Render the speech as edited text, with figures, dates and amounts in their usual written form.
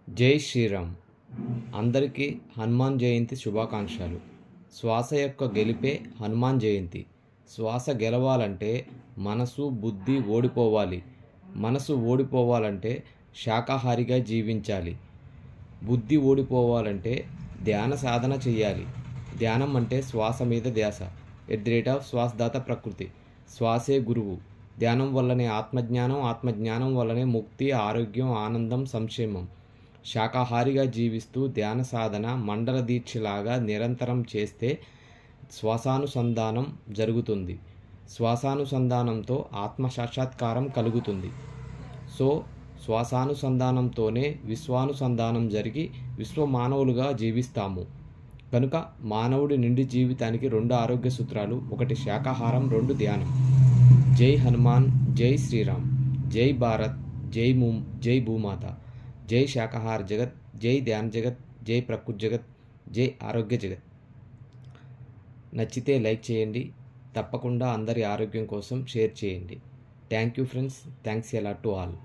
జై శ్రీరామ్. అందరికీ హనుమాన్ జయంతి శుభాకాంక్షలు. శ్వాస యొక్క గెలిపే హనుమాన్ జయంతి. శ్వాస గెలవాలంటే మనసు బుద్ధి ఓడిపోవాలి. మనసు ఓడిపోవాలంటే శాకాహారిగా జీవించాలి. బుద్ధి ఓడిపోవాలంటే ధ్యాన సాధన చేయాలి. ధ్యానం అంటే శ్వాస మీద ధ్యాస. శ్వాసదాత ప్రకృతి. శ్వాసే గురువు. ధ్యానం వల్లనే ఆత్మజ్ఞానం, ఆత్మజ్ఞానం వల్లనే ముక్తి, ఆరోగ్యం, ఆనందం, సంక్షేమం. శాకాహారిగా జీవిస్తూ ధ్యాన సాధన మండల దీక్షలాగా నిరంతరం చేస్తే శ్వాసానుసంధానం జరుగుతుంది. శ్వాసానుసంధానంతో ఆత్మ సాక్షాత్కారం కలుగుతుంది. సో శ్వాసానుసంధానంతోనే విశ్వానుసంధానం జరిగి విశ్వమానవులుగా జీవిస్తాము. కనుక మానవుడి నిండి జీవితానికి 2 ఆరోగ్య సూత్రాలు: 1 శాకాహారం, 2 ధ్యానం. జై హనుమాన్, జై శ్రీరామ్, జై భారత్, జై భూమాత, జై శాకాహార జగత్, జై ధ్యాన జగత్, జై ప్రకృతి జగత్, జై ఆరోగ్య జగత్. నచ్చితే లైక్ చేయండి. తప్పకుండా అందరి ఆరోగ్యం కోసం షేర్ చేయండి. Thank you friends. Thanks a lot to all.